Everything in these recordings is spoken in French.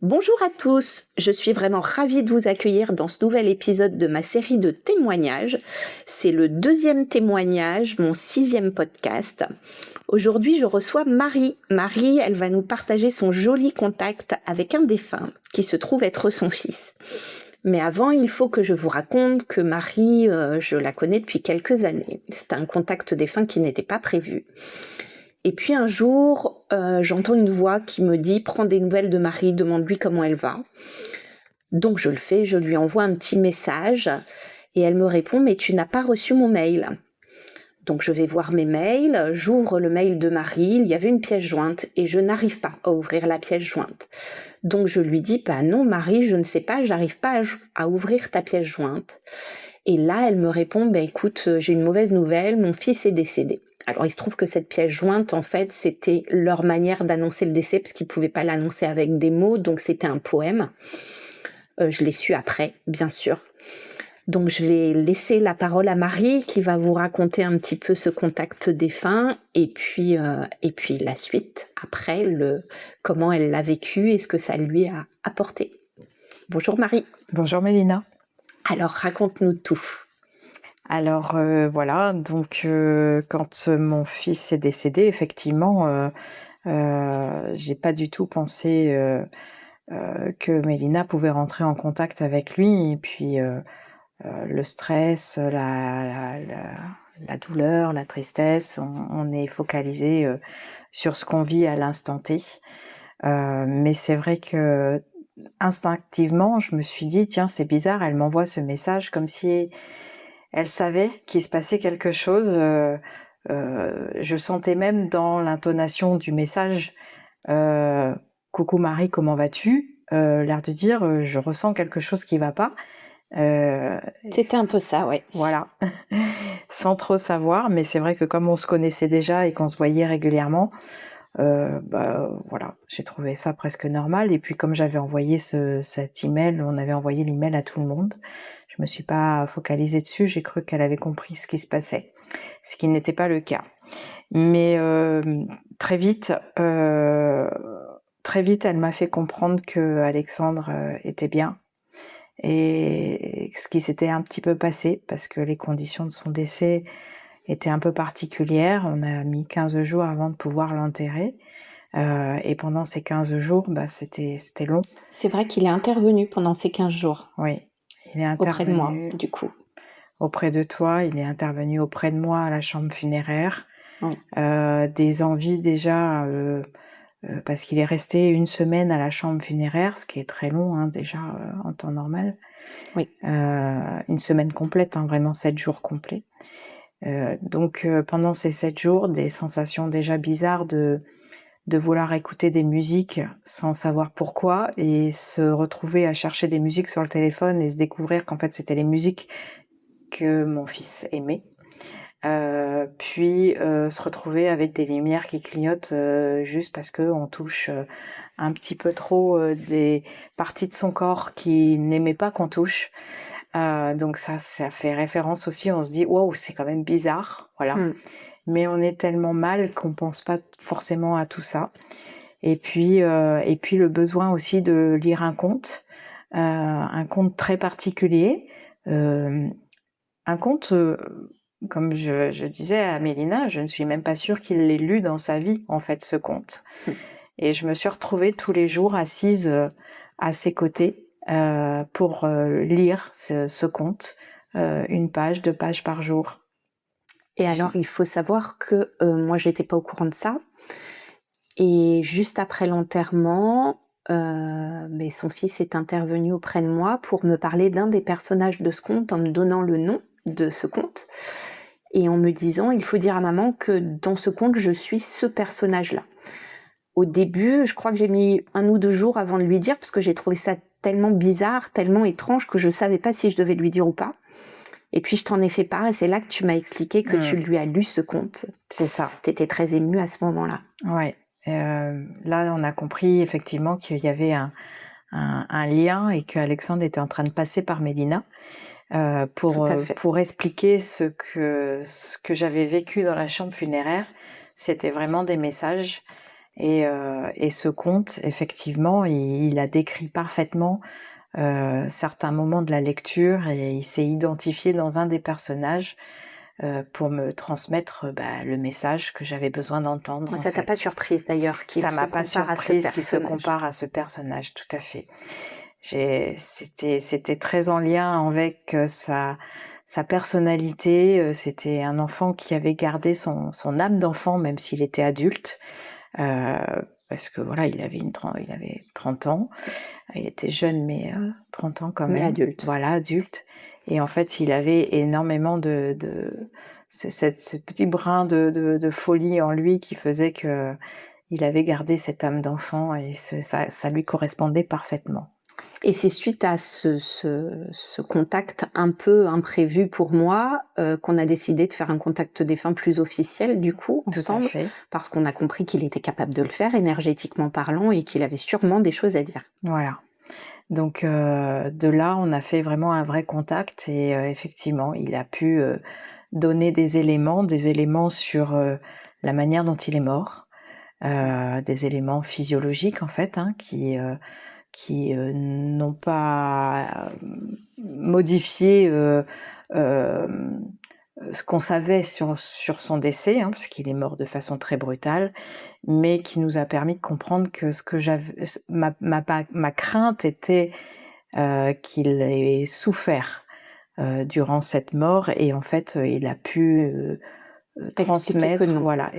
Bonjour à tous, je suis vraiment ravie de vous accueillir dans ce nouvel épisode de ma série de témoignages. C'est le deuxième témoignage, mon 6e podcast. Aujourd'hui, je reçois Marie. Marie, elle va nous partager son joli contact avec un défunt qui se trouve être son fils. Mais avant, il faut que je vous raconte que Marie, je la connais depuis quelques années. C'était un contact défunt qui n'était pas prévu. Et puis un jour, j'entends une voix qui me dit « Prends des nouvelles de Marie, demande-lui comment elle va ». Donc je le fais, je lui envoie un petit message et elle me répond « Mais tu n'as pas reçu mon mail ». Donc je vais voir mes mails, j'ouvre le mail de Marie, il y avait une pièce jointe et je n'arrive pas à ouvrir la pièce jointe. Donc je lui dis « Bah non Marie, je ne sais pas, j'arrive pas à ouvrir ta pièce jointe ». Et là, elle me répond « Bah écoute, j'ai une mauvaise nouvelle, mon fils est décédé ». Alors il se trouve que cette pièce jointe, en fait, c'était leur manière d'annoncer le décès parce qu'ils ne pouvaient pas l'annoncer avec des mots, donc c'était un poème. Je l'ai su après, bien sûr. Donc je vais laisser la parole à Marie qui va vous raconter un petit peu ce contact défunt et puis la suite, après, comment elle l'a vécu et ce que ça lui a apporté. Bonjour Marie. Bonjour Mélina. Alors raconte-nous tout. Alors voilà, donc quand mon fils est décédé, effectivement, j'ai pas du tout pensé que Mélina pouvait rentrer en contact avec lui et puis le stress, la douleur, la tristesse, on est focalisé sur ce qu'on vit à l'instant T. Mais c'est vrai que instinctivement, je me suis dit: «Tiens, c'est bizarre, elle m'envoie ce message comme si elle savait qu'il se passait quelque chose». Je sentais même dans l'intonation du message, «Coucou Marie, comment vas-tu?» L'air de dire, «Je ressens quelque chose qui va pas». C'était un peu ça, ouais. Voilà. Sans trop savoir, mais c'est vrai que comme on se connaissait déjà et qu'on se voyait régulièrement, voilà, j'ai trouvé ça presque normal et puis comme j'avais envoyé cet email, on avait envoyé l'email à tout le monde. Je me suis pas focalisée dessus, j'ai cru qu'elle avait compris ce qui se passait, ce qui n'était pas le cas. Mais très vite, elle m'a fait comprendre qu'Alexandre était bien et ce qui s'était un petit peu passé parce que les conditions de son décès étaient un peu particulières. On a mis 15 jours avant de pouvoir l'enterrer, et pendant ces 15 jours, c'était long. C'est vrai qu'il est intervenu pendant ces 15 jours. Oui, il est Auprès de moi, intervenu du coup. auprès de toi, il est intervenu auprès de moi à la chambre funéraire. Oui. Des envies déjà, parce qu'il est resté 1 semaine à la chambre funéraire, ce qui est très long, hein, déjà, en temps normal. Oui. 1 semaine complète, hein, vraiment 7 jours complets. Donc pendant ces 7 jours, des sensations déjà bizarres de vouloir écouter des musiques sans savoir pourquoi et se retrouver à chercher des musiques sur le téléphone et se découvrir qu'en fait, c'était les musiques que mon fils aimait. Puis se retrouver avec des lumières qui clignotent, juste parce qu'on touche, un petit peu trop, des parties de son corps qu'il n'aimait pas qu'on touche. Donc ça fait référence aussi, on se dit: «Waouh, c'est quand même bizarre», voilà. Mmh. Mais on est tellement mal qu'on pense pas forcément à tout ça. Et puis le besoin aussi de lire un conte très particulier, un conte, comme je disais à Mélina, je ne suis même pas sûre qu'il l'ait lu dans sa vie, en fait, ce conte. Et je me suis retrouvée tous les jours assise, à ses côtés, pour, lire ce conte, 1 page, 2 pages par jour. Et alors, il faut savoir que, moi, j'étais pas au courant de ça et juste après l'enterrement, mais son fils est intervenu auprès de moi pour me parler d'un des personnages de ce conte en me donnant le nom de ce conte et en me disant: «Il faut dire à maman que dans ce conte, je suis ce personnage-là». Au début, je crois que j'ai mis 1 ou 2 jours avant de lui dire parce que j'ai trouvé ça tellement bizarre, tellement étrange que je savais pas si je devais lui dire ou pas. Et puis je t'en ai fait part et c'est là que tu m'as expliqué que tu lui as lu ce conte. C'est ça. Tu étais très émue à ce moment-là. Ouais, là, on a compris effectivement qu'il y avait un lien et qu'Alexandre était en train de passer par Mélina, Tout à fait. pour expliquer ce que j'avais vécu dans la chambre funéraire. C'était vraiment des messages Et ce conte, effectivement, il a décrit parfaitement certains moments de la lecture et il s'est identifié dans un des personnages pour me transmettre le message que j'avais besoin d'entendre, Moi, en ça t'a pas fait. surprise d'ailleurs qu'il Ça se m'a pas compare à ce surprise qu'il se personnage. compare à ce personnage, tout à fait. C'était très en lien avec sa personnalité. C'était un enfant qui avait gardé son âme d'enfant, même s'il était adulte. Parce que voilà, il avait 30 ans. Il était jeune, mais 30 ans quand Mais même. adulte. Voilà, adulte. Et en fait, il avait énormément ce petit brin de folie en lui qui faisait que il avait gardé cette âme d'enfant et ça lui correspondait parfaitement. Et c'est suite à ce contact un peu imprévu pour moi, qu'on a décidé de faire un contact défunt plus officiel du coup, Tout à ensemble, fait. parce qu'on a compris qu'il était capable de le faire énergétiquement parlant et qu'il avait sûrement des choses à dire. Voilà. Donc de là, on a fait vraiment un vrai contact et effectivement, il a pu, donner des éléments sur, la manière dont il est mort, des éléments physiologiques en fait, hein, qui n'ont pas, modifié, ce qu'on savait sur son décès, hein, puisqu'il est mort de façon très brutale, mais qui nous a permis de comprendre que ce que j'avais ma crainte était, qu'il ait souffert, durant cette mort et en fait, il a pu, Expliquer que transmettre, non. voilà,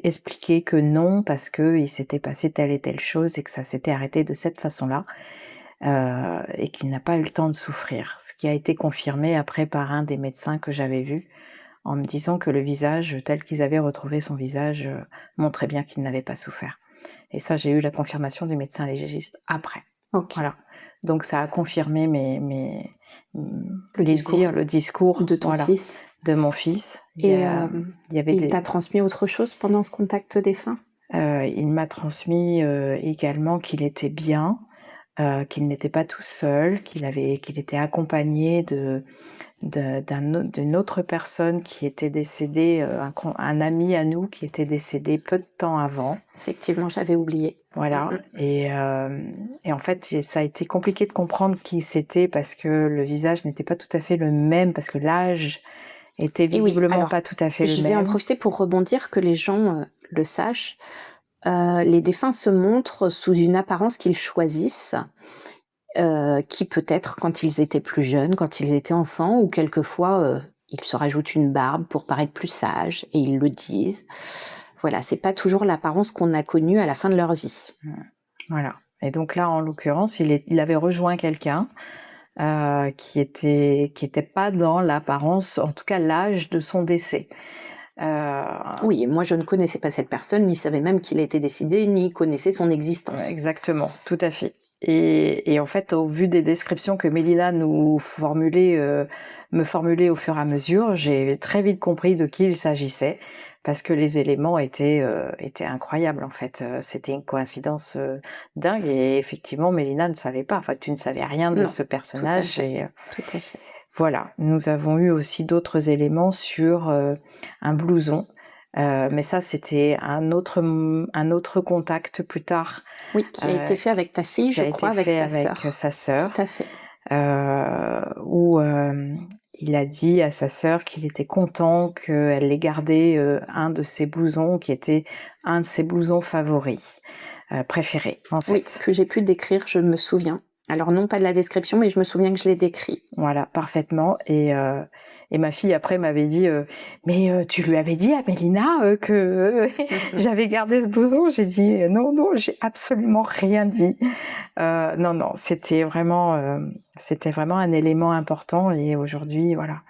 expliquer que non, parce qu'il s'était passé telle et telle chose et que ça s'était arrêté de cette façon-là, et qu'il n'a pas eu le temps de souffrir. Ce qui a été confirmé après par un des médecins que j'avais vu, en me disant que le visage, tel qu'ils avaient retrouvé son visage, montrait bien qu'il n'avait pas souffert. Et ça, j'ai eu la confirmation du médecin légiste après. OK. Voilà. Donc ça a confirmé Le les discours dires, le discours, de ton voilà, fils de mon fils. et Il y avait il t'a transmis autre chose pendant ce contact défunt? il m'a transmis, également qu'il était bien, qu'il n'était pas tout seul, qu'il était accompagné d'une autre personne qui était décédée, un ami à nous qui était décédé peu de temps avant. Effectivement, j'avais oublié. Voilà et en fait, ça a été compliqué de comprendre qui c'était parce que le visage n'était pas tout à fait le même, parce que l'âge était Et oui, visiblement alors pas tout à fait le je vais en même. profiter pour rebondir, que les gens, le sachent. Les défunts se montrent sous une apparence qu'ils choisissent, qui peut être quand ils étaient plus jeunes, quand ils étaient enfants ou quelquefois, ils se rajoutent une barbe pour paraître plus sages et ils le disent. Voilà, c'est pas toujours l'apparence qu'on a connue à la fin de leur vie. Voilà et donc là, en l'occurrence, il avait rejoint quelqu'un, qui était pas dans l'apparence, en tout cas l'âge de son décès. Heu, Oui, et moi je ne connaissais pas cette personne, ni savais même qu'il était décédé, ni connaissais son existence. exactement, tout à fait et en fait, au vu des descriptions que Mélina me formulait au fur et à mesure, j'ai très vite compris de qui il s'agissait parce que les éléments étaient incroyables, en fait, c'était une coïncidence, dingue et effectivement Mélina ne savait pas, enfin, tu ne savais rien de Non, ce tout à personnage fait, et tout à fait. voilà. Nous avons eu aussi d'autres éléments sur, un blouson, mais ça, c'était un autre contact plus tard, Oui, qui a heu, été fait avec ta fille, qui je a crois, été avec fait sa avec, sœur. sa Tout sœur, à fait. où, il a dit à sa sœur qu'il était content qu'elle ait gardé, un de ses blousons qui était un de ses blousons favoris, préférés, en Oui, fait. que j'ai pu décrire, je me souviens. Alors non pas de la description, mais je me souviens que je l'ai décrit. Voilà, parfaitement et ma fille après m'avait dit, «Mais, tu lui avais dit à Mélina, que j'avais gardé ce blouson?» J'ai dit: «Non, non, j'ai absolument rien dit». Non, non, c'était vraiment un élément important et aujourd'hui, voilà,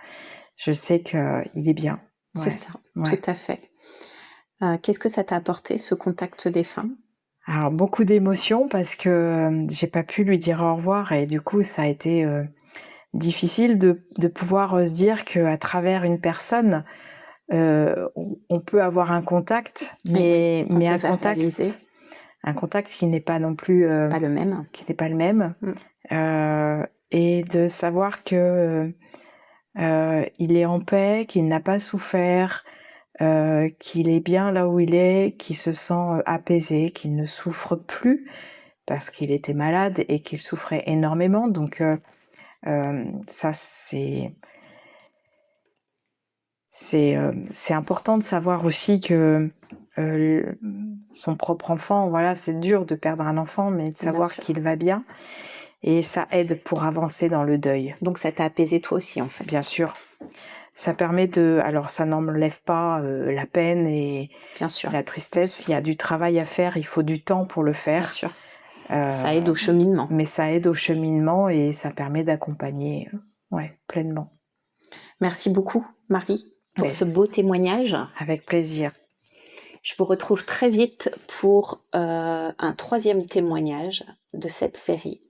je sais qu'il est bien. C'est Ouais, ça, tout ouais. à fait. Qu'est-ce que ça t'a apporté, ce contact défunt? Alors beaucoup d'émotions parce que, j'ai pas pu lui dire au revoir et du coup ça a été, difficile de pouvoir, se dire qu'à travers une personne, on peut avoir un contact, Eh oui, qu'on mais peut verbaliser, un contact qui n'est pas non plus, pas le même. qui n'est pas le même, Mmh. et de savoir que, il est en paix, qu'il n'a pas souffert, qu'il est bien là où il est, qu'il se sent, apaisé, qu'il ne souffre plus parce qu'il était malade et qu'il souffrait énormément. Donc ça c'est important de savoir aussi que, son propre enfant, voilà, c'est dur de perdre un enfant, mais de Bien savoir sûr. qu'il va bien et ça aide pour avancer dans le deuil. Donc ça t'a apaisé toi aussi, en fait? Bien sûr, ça permet alors ça n'enlève pas, la peine et Bien sûr, la bien tristesse. sûr, Il y a du travail à faire, il faut du temps pour le bien faire, sûr. heu, Ça aide au cheminement. mais ça aide au cheminement et ça permet d'accompagner, ouais, pleinement. Merci beaucoup, Marie, pour Mais ce beau témoignage. avec plaisir. Je vous retrouve très vite pour un troisième témoignage de cette série.